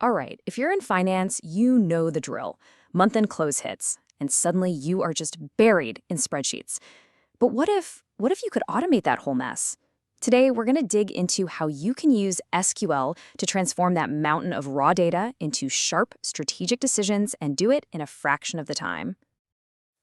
All right, if you're in finance, you know the drill. Month-end close hits, and suddenly you are just buried in spreadsheets. But what if you could automate that whole mess? Today, we're going to dig into how you can use SQL to transform that mountain of raw data into sharp, strategic decisions and do it in a fraction of the time.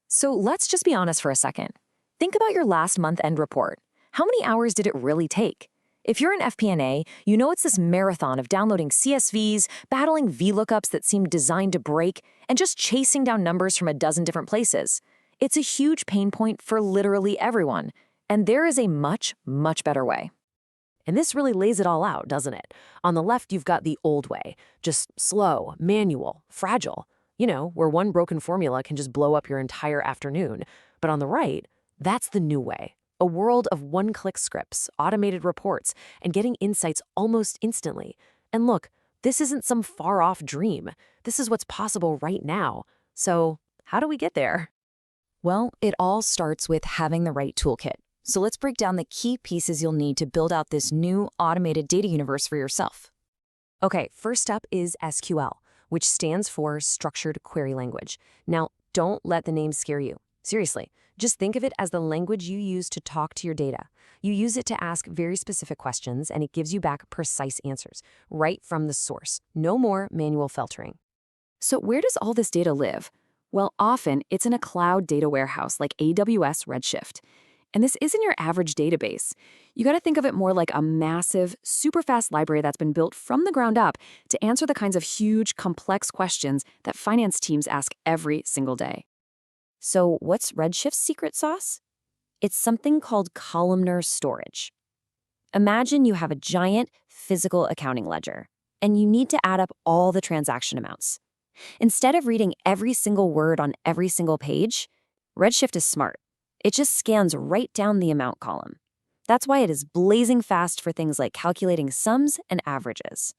So let's just be honest for a second. Think about your last month-end report. How many hours did it really take? If you're in FP&A, you know it's this marathon of downloading CSVs, battling VLOOKUPs that seem designed to break, and just chasing down numbers from a dozen different places. It's a huge pain point for literally everyone, and there is a much, much better way. And this really lays it all out, doesn't it? On the left, you've got the old way, just slow, manual, fragile. Where one broken formula can just blow up your entire afternoon. But on the right, that's the new way. A world of one-click scripts, automated reports, and getting insights almost instantly. And look, this isn't some far-off dream. This is what's possible right now. So how do we get there? Well, it all starts with having the right toolkit. So let's break down the key pieces you'll need to build out this new automated data universe for yourself. Okay, first up is SQL, which stands for Structured Query Language. Now, don't let the name scare you. Seriously, just think of it as the language you use to talk to your data. You use it to ask very specific questions, and it gives you back precise answers, right from the source. No more manual filtering. So where does all this data live? Well, often it's in a cloud data warehouse like AWS Redshift. And this isn't your average database. You got to think of it more like a massive, super fast library that's been built from the ground up to answer the kinds of huge, complex questions that finance teams ask every single day. So what's Redshift's secret sauce? It's something called columnar storage. Imagine you have a giant physical accounting ledger, and you need to add up all the transaction amounts. Instead of reading every single word on every single page, Redshift is smart. It just scans right down the amount column. That's why it is blazing fast for things like calculating sums and averages.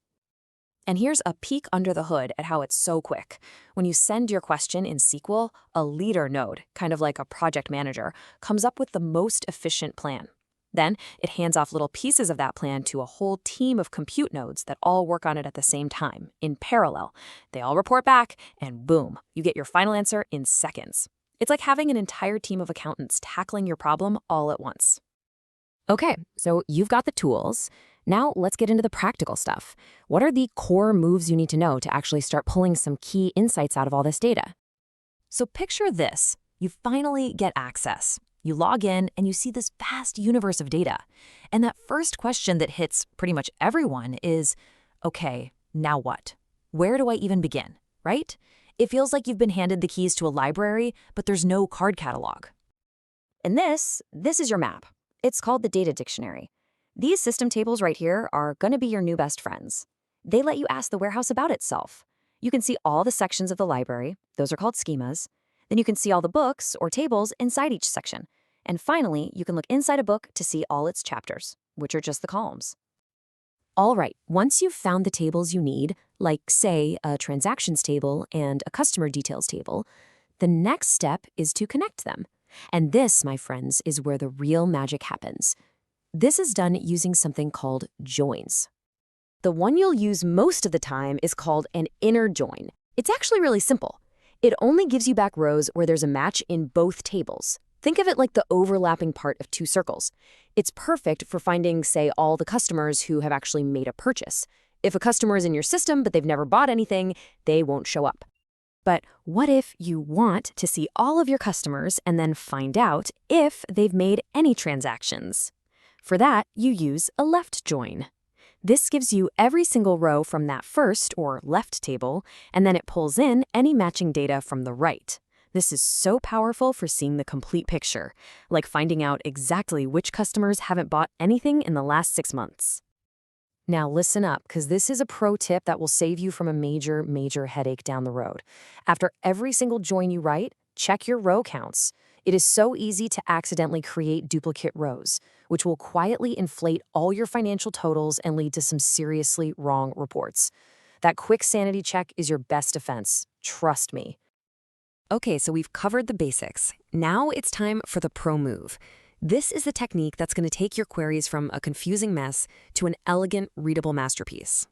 And here's a peek under the hood at how it's so quick. When you send your question in SQL, a leader node, kind of like a project manager, comes up with the most efficient plan. Then it hands off little pieces of that plan to a whole team of compute nodes that all work on it at the same time, in parallel. They all report back, and boom, you get your final answer in seconds. It's like having an entire team of accountants tackling your problem all at once. Okay, so you've got the tools. Now let's get into the practical stuff. What are the core moves you need to know to actually start pulling some key insights out of all this data? So picture this. You finally get access. You log in and you see this vast universe of data. And that first question that hits pretty much everyone is, okay, now what? Where do I even begin, right? It feels like you've been handed the keys to a library, but there's no card catalog. And this is your map. It's called the data dictionary. These system tables right here are going to be your new best friends. They let you ask the warehouse about itself. You can see all the sections of the library. Those are called schemas. Then you can see all the books or tables inside each section. And finally, you can look inside a book to see all its chapters, which are just the columns. All right, once you've found the tables you need, like, say, a transactions table and a customer details table, the next step is to connect them. And this, my friends, is where the real magic happens. This is done using something called joins. The one you'll use most of the time is called an inner join. It's actually really simple. It only gives you back rows where there's a match in both tables. Think of it like the overlapping part of two circles. It's perfect for finding, say, all the customers who have actually made a purchase. If a customer is in your system but they've never bought anything, they won't show up. But what if you want to see all of your customers and then find out if they've made any transactions? For that, you use a left join. This gives you every single row from that first or left table, and then it pulls in any matching data from the right. This is so powerful for seeing the complete picture, like finding out exactly which customers haven't bought anything in the last 6 months. Now listen up, because this is a pro tip that will save you from a major headache down the road. After every single join you write, check your row counts. It is so easy to accidentally create duplicate rows, which will quietly inflate all your financial totals and lead to some seriously wrong reports. That quick sanity check is your best defense. Trust me. Okay, so we've covered the basics. Now it's time for the pro move. This is the technique that's going to take your queries from a confusing mess to an elegant, readable masterpiece.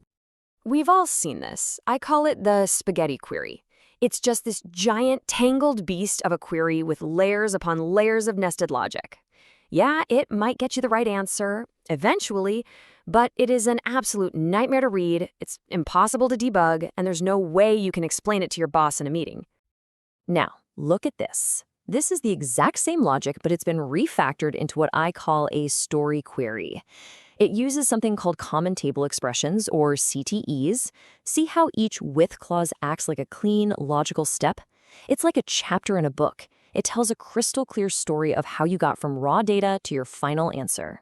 We've all seen this. I call it the spaghetti query. It's just this giant, tangled beast of a query with layers upon layers of nested logic. Yeah, it might get you the right answer, eventually, but it is an absolute nightmare to read, it's impossible to debug, and there's no way you can explain it to your boss in a meeting. Now, look at this. This is the exact same logic, but it's been refactored into what I call a story query. It uses something called common table expressions, or CTEs. See how each with clause acts like a clean, logical step? It's like a chapter in a book. It tells a crystal clear story of how you got from raw data to your final answer.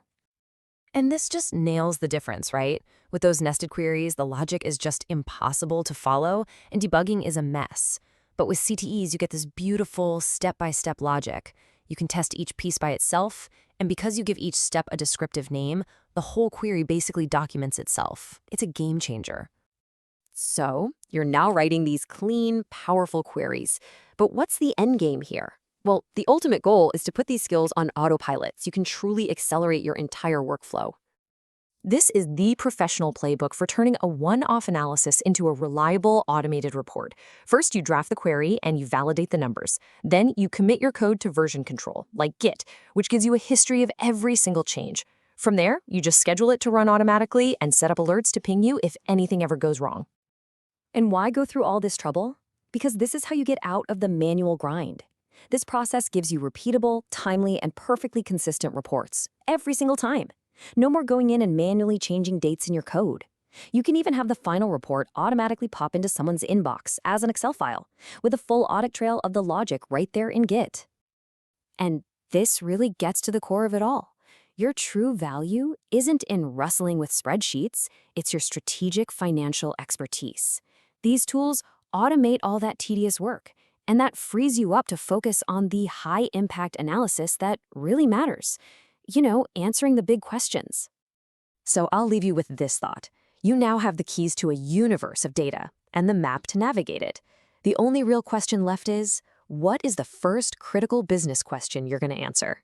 And this just nails the difference, right? With those nested queries, the logic is just impossible to follow, and debugging is a mess. But with CTEs, you get this beautiful step-by-step logic. You can test each piece by itself, and because you give each step a descriptive name, the whole query basically documents itself. It's a game changer. So, you're now writing these clean, powerful queries. But what's the end game here? Well, the ultimate goal is to put these skills on autopilot so you can truly accelerate your entire workflow. This is the professional playbook for turning a one-off analysis into a reliable, automated report. First, you draft the query and you validate the numbers. Then, you commit your code to version control, like Git, which gives you a history of every single change. From there, you just schedule it to run automatically and set up alerts to ping you if anything ever goes wrong. And why go through all this trouble? Because this is how you get out of the manual grind. This process gives you repeatable, timely, and perfectly consistent reports every single time. No more going in and manually changing dates in your code. You can even have the final report automatically pop into someone's inbox as an Excel file, with a full audit trail of the logic right there in Git. And this really gets to the core of it all. Your true value isn't in rustling with spreadsheets, it's your strategic financial expertise. These tools automate all that tedious work, and that frees you up to focus on the high-impact analysis that really matters. Answering the big questions. So I'll leave you with this thought. You now have the keys to a universe of data and the map to navigate it. The only real question left is, what is the first critical business question you're going to answer?